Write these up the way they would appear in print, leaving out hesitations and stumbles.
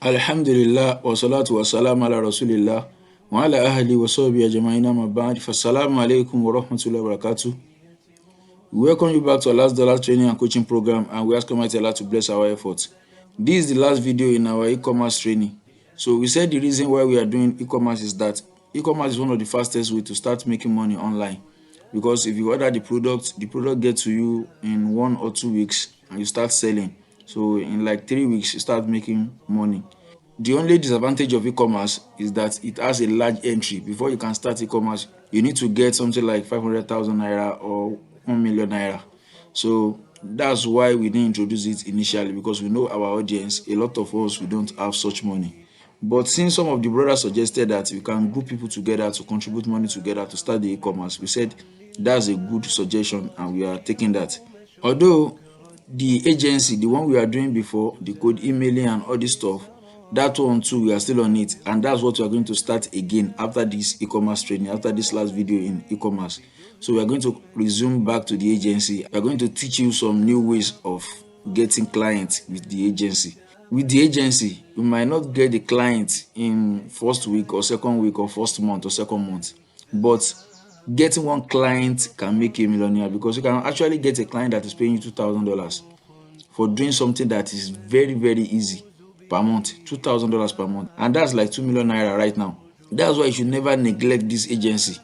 Alhamdulillah wa salatu wa salam ala rasulillah wa ala ahli wa sahbihi ajma'in amma ba'd. Assalamu alaykum wa rahmatullah wa barakatuh. We welcome you back to our last dollar training and coaching program, and we ask Almighty Allah to bless our efforts. This is the last video in our e-commerce training. So we said the reason why we are doing e-commerce is that e-commerce is one of the fastest way to start making money online, because if you order the product gets to you in 1 or 2 weeks and you start selling. So in like 3 weeks you start making money. The only disadvantage of e-commerce is that it has a large entry. Before you can start e-commerce, you need to get something like 500,000 naira or 1 million naira. So that's why we didn't introduce it initially, because we know our audience, a lot of us, we don't have such money. But since some of the brothers suggested that we can group people together to contribute money together to start the e-commerce, we said that's a good suggestion and we are taking that. Although the agency, the one we are doing before, the code emailing and all this stuff, that one too, we are still on it, and that's what we are going to start again after this e-commerce training, after this last video in e-commerce. So we are going to resume back to the agency. We are going to teach you some new ways of getting clients with the agency. With the agency, you might not get the client in first week or second week or first month or second month, but getting one client can make you a millionaire, because you can actually get a client that is paying you $2,000 for doing something that is very, very easy per month. $2,000 per month, and that's like 2 million naira right now. That's why you should never neglect this agency.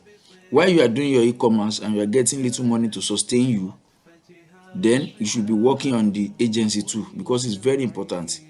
While you are doing your e-commerce and you are getting little money to sustain you, then you should be working on the agency too, because it's very important.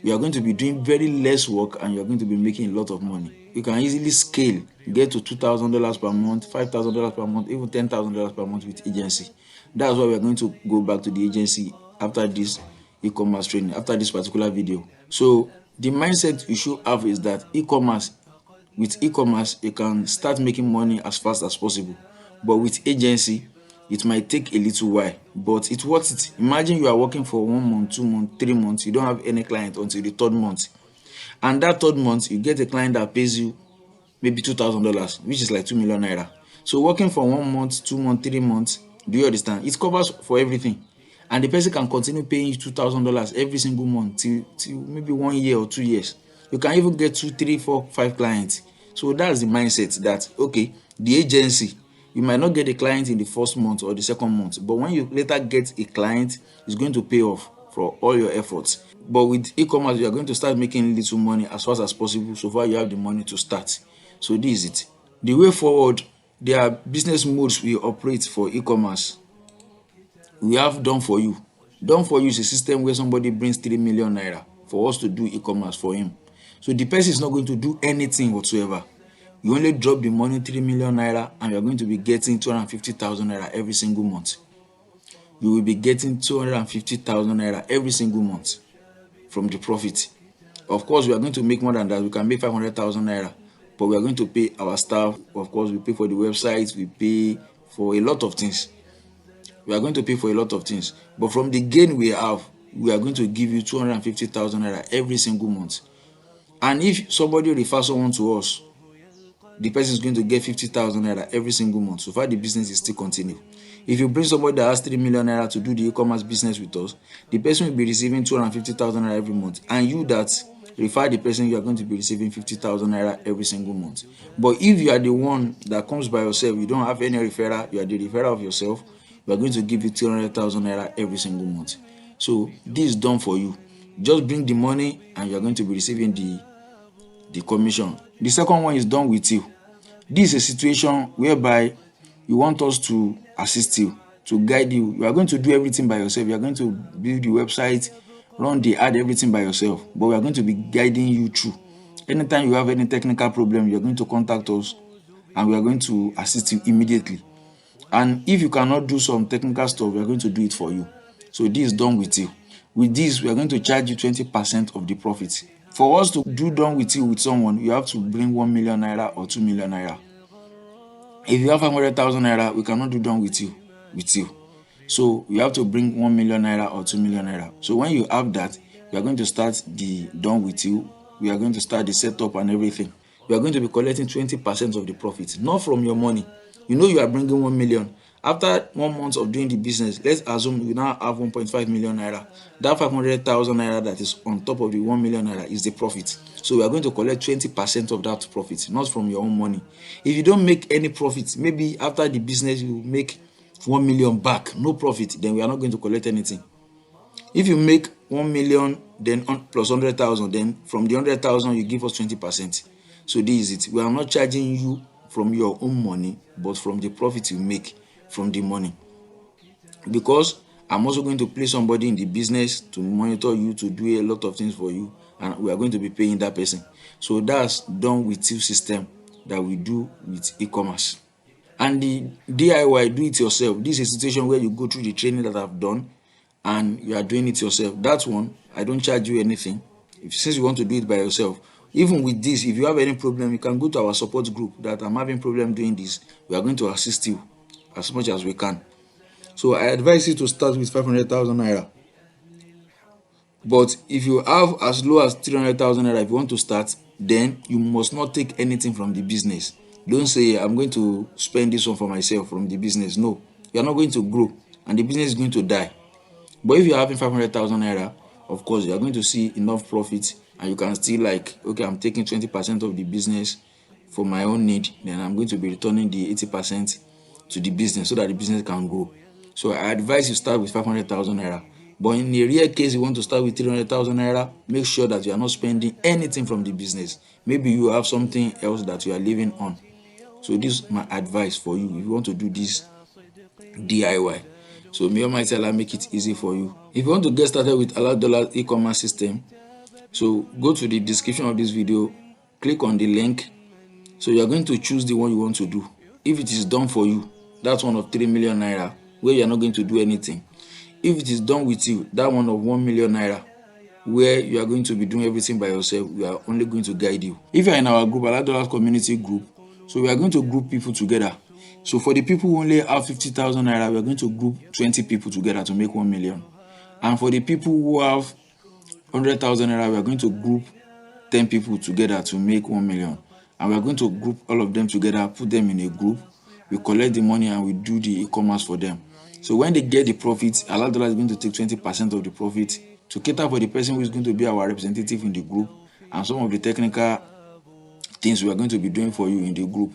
You are going to be doing very less work and you are going to be making a lot of money. You can easily scale, get to $2,000 per month, $5,000 per month, even $10,000 per month with agency. That's why we are going to go back to the agency after this e-commerce training, after this particular video. So the mindset you should have is that with e-commerce you can start making money as fast as possible, but with agency it might take a little while, but it's worth it. Imagine you are working for 1 month, 2 months, 3 months, you don't have any client until the 3rd month, and that 3rd month you get a client that pays you maybe $2,000, which is like 2 million naira. So working for 1 month, 2 months, 3 months, do you understand? It covers for everything, and the person can continue paying you $2,000 every single month till maybe 1 year or 2 years. You can even get 2, 3, 4, 5 clients. So that's the mindset that, okay, the agency, you might not get a client in the 1st month or the 2nd month, but when you later get a client, it's going to pay off for all your efforts. But with e-commerce, you are going to start making little money as fast as possible, so far you have the money to start. So this is it. The way forward, there are business modes we operate for e-commerce. We have done for you. Done for you is a system where somebody brings 3 million naira for us to do e-commerce for him. So the person is not going to do anything whatsoever. You only drop the money, 3 million naira, and you are going to be getting 250,000 naira every single month. You will be getting 250,000 naira every single month from the profit. Of course, we are going to make more than that. We can make 500,000 naira, but we are going to pay our staff. Of course, we pay for the website, we pay for a lot of things. We are going to pay for a lot of things, but from the gain we have, we are going to give you 250,000 naira every single month. And if somebody refers someone to us, the person is going to get 50,000 naira every single month, so far the business is still continue. If you bring somebody that has 3 million naira to do the e-commerce business with us, the person will be receiving 250,000 naira every month, and you that refer the person, you are going to be receiving 50,000 naira every single month. But if you are the one that comes by yourself, you don't have any referral, you are the referrer of yourself, we are going to give you 200,000 naira every single month. So this is done for you. Just bring the money and you are going to be receiving the commission. The second one is done with you. This is a situation whereby you want us to assist you, to guide you. You are going to do everything by yourself. You are going to build the website, run the ad, everything by yourself, but we are going to be guiding you through. Anytime you have any technical problem, you are going to contact us and we are going to assist you immediately. And if you cannot do some technical stuff, we are going to do it for you. So this is done with you. With this, we are going to charge you 20% of the profit. For us to do done with you with someone, you have to bring 1 million naira or 2 million naira. If you have 500,000 naira, we cannot do done with you. So you have to bring 1 million naira or 2 million naira. So when you have that, we are going to start the done with you. We are going to start the setup and everything. We are going to be collecting 20% of the profit, not from your money. You know you are bringing 1 million After 1 month of doing the business, let's assume you now have 1.5 million naira. That 500,000 naira that is on top of the 1 million naira is the profit. So we are going to collect 20% of that profit, not from your own money. If you don't make any profit, maybe after the business you make 1 million back, no profit, then we are not going to collect anything. If you make 1 million, then plus 100,000, then from the 100,000 you give us 20%. So this is it. We are not charging you from your own money, but from the profit you make from the money. Because I'm also going to place somebody in the business to monitor you, to do a lot of things for you, and we are going to be paying that person. So that's done with two system that we do with e-commerce. And the DIY, do it yourself, this is a situation where you go through the training that I've done and you are doing it yourself. That one, I don't charge you anything. Since you want to do it by yourself, even with this, if you have any problem, you can go to our support group that I'm having problem doing this. We are going to assist you as much as we can. So I advise you to start with 500,000 naira. But if you have as low as 300,000 naira, if you want to start, then you must not take anything from the business. Don't say, I'm going to spend this one for myself from the business. No, you are not going to grow and the business is going to die. But if you're having 500,000 naira, of course, you are going to see enough profit and you can still like, okay, I'm taking 20% of the business for my own need. Then I'm going to be returning the 80% to the business so that the business can grow. So I advise you start with 500,000 naira. But in a rare case, you want to start with 300,000 naira, make sure that you are not spending anything from the business. Maybe you have something else that you are living on. So this is my advice for you if you want to do this DIY. So may Almighty Allah make it easy for you. If you want to get started with Halal e-commerce system, so go to the description of this video, click on the link. So you are going to choose the one you want to do. If it is done for you, that's one of 3 million naira where you are not going to do anything. If it is done with you, that one of 1 million naira where you are going to be doing everything by yourself, we are only going to guide you. If you are in our group, Halal community group, so we are going to group people together. So for the people who only have 50,000 naira, we are going to group 20 people together to make 1 million. And for the people who have 100,000 naira, we are going to group 10 people together to make 1 million. And we are going to group all of them together, put them in a group. We collect the money and we do the e-commerce for them. So when they get the profit, Allah is going to take 20% of the profit to cater for the person who is going to be our representative in the group and some of the technical things we are going to be doing for you in the group.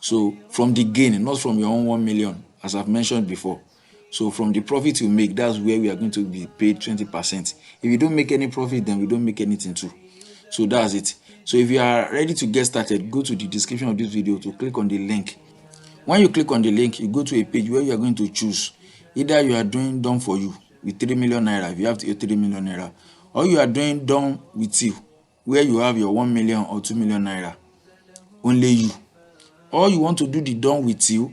So from the gain, not from your own 1 million, as I've mentioned before. So from the profit you make, that's where we are going to be paid 20%. If you don't make any profit, then we don't make anything too. So that's it. So if you are ready to get started, go to the description of this video to click on the link. When you click on the link, you go to a page where you are going to choose. Either you are doing done for you with 3 million naira, if you have 3 million naira, or you are doing done with you, where you have your 1 million or 2 million naira, only you. Or you want to do the done with you,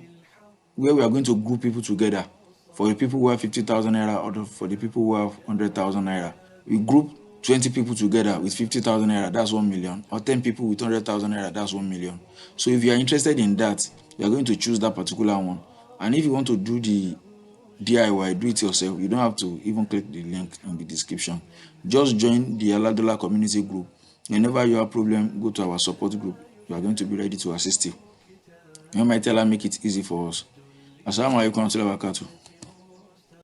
where we are going to group people together. For the people who have 50,000 naira or for the people who have 100,000 naira, we group 20 people together with 50,000 naira, that's 1 million, or 10 people with 100,000 naira, that's 1 million. So if you are interested in that, you are going to choose that particular one. And if you want to do the DIY, do it yourself, you don't have to even click the link in the description. Just join the Halal community group. Whenever you have problem, go to our support group. We are going to be ready to assist you. You might tell her make it easy for us. Assalamu alaikum warahmatullah wabarakatuh.